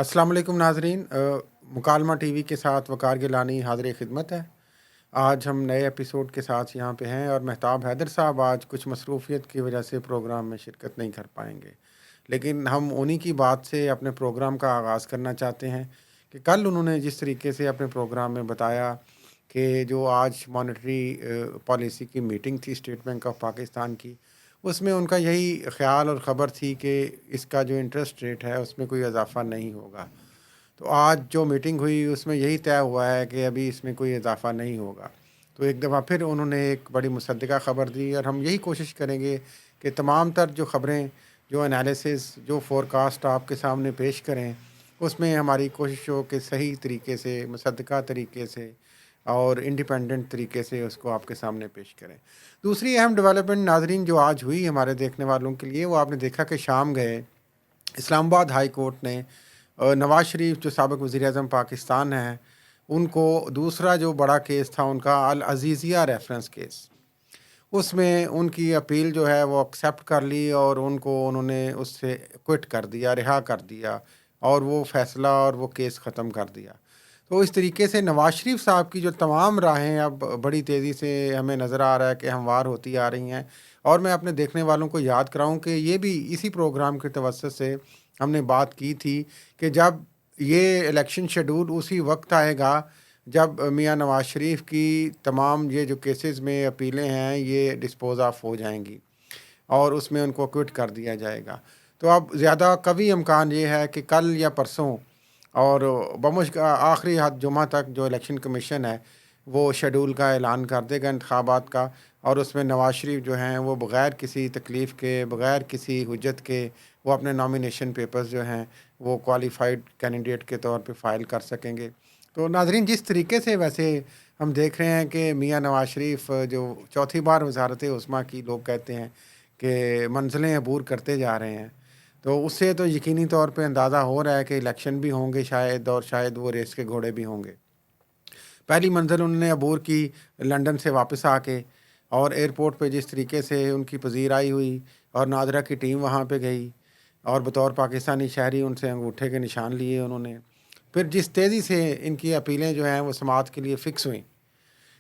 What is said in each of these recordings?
अस्सलाम वालेकुम नाजरीन। मुकालमा टीवी के साथ वकार गिलानी हाज़िर खिदमत है। आज हम नए एपिसोड के साथ यहाँ पे हैं और महताब हैदर साहब आज कुछ मसरूफ़ियत की वजह से प्रोग्राम में शिरकत नहीं कर पाएंगे, लेकिन हम उन्हीं की बात से अपने प्रोग्राम का आगाज़ करना चाहते हैं कि कल उन्होंने जिस तरीके से अपने प्रोग्राम में बताया कि जो आज मॉनेटरी पॉलिसी की मीटिंग थी स्टेट बैंक ऑफ पाकिस्तान की, उसमें उनका यही ख़्याल और ख़बर थी कि इसका जो इंटरेस्ट रेट है उसमें कोई इजाफ़ा नहीं होगा। तो आज जो मीटिंग हुई उसमें यही तय हुआ है कि अभी इसमें कोई इजाफ़ा नहीं होगा। तो एक दफ़ा फिर उन्होंने एक बड़ी मुसद्दिक़ा ख़बर दी और हम यही कोशिश करेंगे कि तमाम तर जो ख़बरें, जो एनालिसिस, जो फ़ोरकास्ट आपके सामने पेश करें, उसमें हमारी कोशिश हो कि सही तरीके से, मुसद्दिक़ा तरीके से और इंडिपेंडेंट तरीके से उसको आपके सामने पेश करें। दूसरी अहम डेवलपमेंट नाज़रीन जो आज हुई हमारे देखने वालों के लिए, वो आपने देखा कि शाम गए इस्लामाबाद हाई कोर्ट ने नवाज़ शरीफ जो साबिक़ वज़ीर-ए-आज़म पाकिस्तान हैं, उनको दूसरा जो बड़ा केस था उनका अल अज़ीज़िया रेफ़रेंस केस, उसमें उनकी अपील जो है वो एक्सेप्ट कर ली और उनको उन्होंने उससे क्विट कर दिया, रिहा कर दिया और वो फ़ैसला और वो केस ख़त्म कर दिया। तो इस तरीके से नवाज़ शरीफ साहब की जो तमाम राहें अब बड़ी तेज़ी से हमें नज़र आ रहा है कि हमवार होती आ रही हैं। और मैं अपने देखने वालों को याद कराऊँ कि ये भी इसी प्रोग्राम के तवज्जुह से हमने बात की थी कि जब ये इलेक्शन शेड्यूल उसी वक्त आएगा जब मियाँ नवाज़ शरीफ की तमाम ये जो केसेस में अपीलें हैं ये डिस्पोज़ ऑफ हो जाएंगी और उसमें उनको क्विट कर दिया जाएगा। तो अब ज़्यादा कभी इम्कान ये है कि कल या परसों और आखिरी हद जुमा तक जो इलेक्शन कमीशन है वो शेड्यूल का ऐलान कर देगा इंतखाबात का, और उसमें नवाज़ शरीफ जो हैं वो बग़ैर किसी तकलीफ़ के, बग़ैर किसी हुज्जत के वो अपने नॉमिनेशन पेपर्स जो हैं वो क्वालिफ़ाइड कैंडिडेट के तौर पे फ़ाइल कर सकेंगे। तो नाज़रीन जिस तरीके से वैसे हम देख रहे हैं कि मियाँ नवाज़ शरीफ जो चौथी बार वज़ारत उस्मा की लोग कहते हैं कि मंज़िलें अबूर करते जा रहे हैं, तो उससे तो यकीनी तौर पे अंदाज़ा हो रहा है कि इलेक्शन भी होंगे शायद, और शायद वो रेस के घोड़े भी होंगे। पहली मंज़िल उन्होंने अबूर की लंदन से वापस आके, और एयरपोर्ट पे जिस तरीके से उनकी पज़ीराई हुई और नादरा की टीम वहाँ पे गई और बतौर पाकिस्तानी शहरी उनसे अंगूठे के निशान लिए उन्होंने। फिर जिस तेज़ी से इनकी अपीलें जो हैं वो समाअत के लिए फ़िक्स हुईं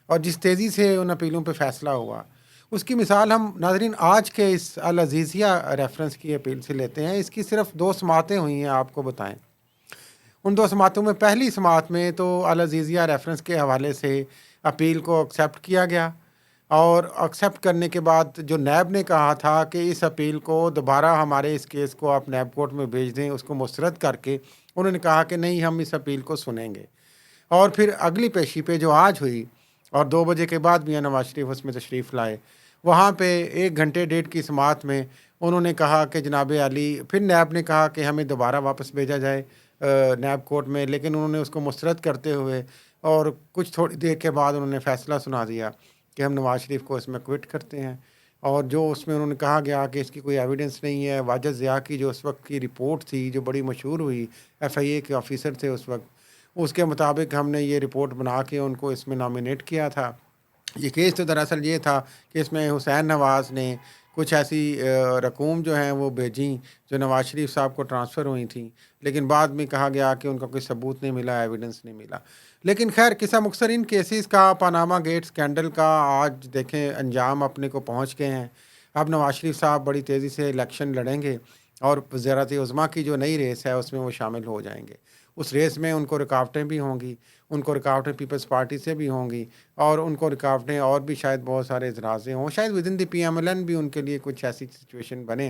और जिस तेज़ी से उन अपीलों पे फ़ैसला हुआ, उसकी मिसाल हम नाज़रीन आज के इस अल अज़ीज़िया रेफ़रेंस की अपील से लेते हैं। इसकी सिर्फ़ 2 समाअतें हुई हैं, आपको बताएँ। उन 2 समाअतों में पहली समाअत में तो अल अज़ीज़िया रेफ़रेंस के हवाले से अपील को एक्सेप्ट किया गया, और एक्सेप्ट करने के बाद जो नैब ने कहा था कि इस अपील को दोबारा हमारे इस केस को आप नैब कोर्ट में भेज दें, उसको मुस्तरद करके उन्होंने कहा कि नहीं, हम इस अपील को सुनेंगे। और फिर अगली पेशी पे जो आज हुई और 2 बजे के बाद मियाँ नवाज़ शरीफ उसमें तशरीफ़ लाए, वहाँ पे 1 घंटे डेढ़ की समाअत में उन्होंने कहा कि जनाब अली, फिर नैब ने कहा कि हमें दोबारा वापस भेजा जाए नैब कोर्ट में, लेकिन उन्होंने उसको मुस्तरद करते हुए और कुछ थोड़ी देर के बाद उन्होंने फ़ैसला सुना दिया कि हम नवाज़ शरीफ को इसमें क्विट करते हैं। और जो उसमें उन्होंने कहा गया कि इसकी कोई एविडेंस नहीं है, वाजिद ज़िया की जो उस वक्त की रिपोर्ट थी जो बड़ी मशहूर हुई, एफआईए के ऑफिसर थे उस वक्त, उसके मुताबिक हमने ये रिपोर्ट बना के उनको इसमें नॉमिनेट किया था। ये केस तो दरअसल ये था कि इसमें हुसैन नवाज़ ने कुछ ऐसी रकूम जो हैं वो भेजीं जो नवाज़ शरीफ साहब को ट्रांसफ़र हुई थी, लेकिन बाद में कहा गया कि उनका कोई सबूत नहीं मिला, एविडेंस नहीं मिला। लेकिन खैर किस्सा मुख्तसर इन केसेस का, पानामा गेट स्कैंडल का आज देखें अंजाम अपने को पहुंच गए हैं। अब नवाज़ शरीफ साहब बड़ी तेज़ी से इलेक्शन लड़ेंगे और वज़ीरत उज़्मा की जो नई रेस है उसमें वो शामिल हो जाएंगे। उस रेस में उनको रुकावटें भी होंगी, उनको रुकावटें पीपल्स पार्टी से भी होंगी और उनको रुकावटें और भी शायद बहुत सारे इजराज़ें हों, शायद विद इन द पीएमएलएन भी उनके लिए कुछ ऐसी सिचुएशन बने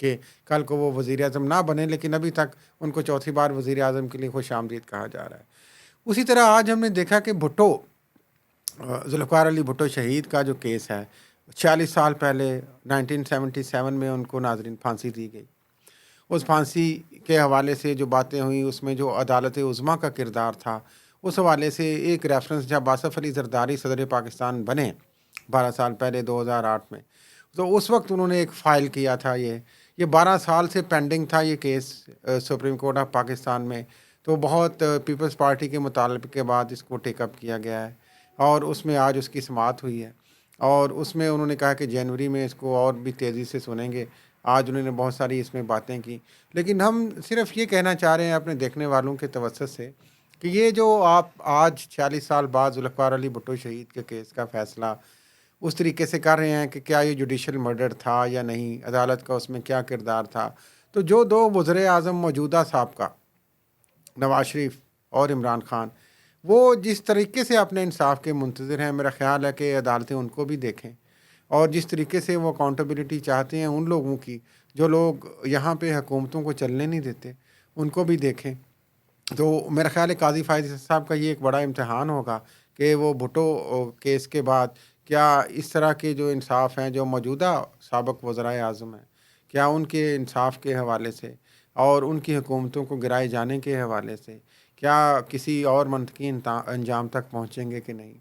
कि कल को वो वज़ीर-ए-आज़म ना बने, लेकिन अभी तक उनको चौथी बार वज़ीर-ए-आज़म के लिए खुशामदीद कहा जा रहा है। उसी तरह आज हमने देखा कि भुट्टो, ज़ुल्फ़िकार अली भुट्टो शहीद का जो केस है, 46 साल पहले 1977 में उनको नाज़रीन फांसी दी गई। उस फांसी के हवाले से जो बातें हुई उसमें जो अदालत उज़्मा का किरदार था, उस हवाले से एक रेफ़रेंस जब आसिफ़ अली ज़रदारी सदर पाकिस्तान बने 12 साल पहले 2008 में, तो उस वक़्त उन्होंने एक फ़ाइल किया था ये 12 साल से पेंडिंग था ये case supreme court of Pakistan में। तो बहुत पीपल्स पार्टी के मुतालबे के बाद इसको टेक अप किया गया है और उसमें आज उसकी समाअत हुई है और उसमें उन्होंने कहा कि जनवरी में इसको और भी तेज़ी से सुनेंगे। آج انہوں نے بہت ساری اس میں باتیں کی، لیکن ہم صرف یہ کہنا چاہ رہے ہیں اپنے دیکھنے والوں کے توسط سے کہ یہ جو آپ آج 46 سال بعد ذوالفقار علی بھٹو شہید کے کیس کا فیصلہ اس طریقے سے کر رہے ہیں کہ کیا یہ جوڈیشل مرڈر تھا یا نہیں، عدالت کا اس میں کیا کردار تھا، تو جو دو وزیر اعظم موجودہ سابقہ نواز شریف اور عمران خان، وہ جس طریقے سے اپنے انصاف کے منتظر ہیں، میرا خیال ہے کہ عدالتیں ان کو بھی دیکھیں، اور جس طریقے سے وہ اکاؤنٹیبلٹی چاہتے ہیں ان لوگوں کی جو لوگ یہاں پہ حکومتوں کو چلنے نہیں دیتے، ان کو بھی دیکھیں۔ تو میرا خیال ہے قاضی فائز صاحب کا یہ ایک بڑا امتحان ہوگا کہ وہ بھٹو کیس کے بعد کیا اس طرح کے جو انصاف ہیں جو موجودہ سابق وزرائے اعظم ہیں، کیا ان کے انصاف کے حوالے سے اور ان کی حکومتوں کو گرائے جانے کے حوالے سے کیا کسی اور منطقی انجام تک پہنچیں گے کہ نہیں۔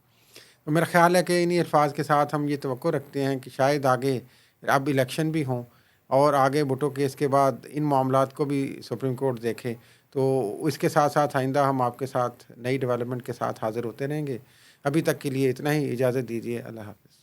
تو میرا خیال ہے کہ انہی الفاظ کے ساتھ ہم یہ توقع رکھتے ہیں کہ شاید آگے اب الیکشن بھی ہوں اور آگے بھٹو کیس کے بعد ان معاملات کو بھی سپریم کورٹ دیکھے، تو اس کے ساتھ ساتھ آئندہ ہم آپ کے ساتھ نئی ڈیولپمنٹ کے ساتھ حاضر ہوتے رہیں گے۔ ابھی تک کے لیے اتنا ہی، اجازت دیجیے، اللہ حافظ۔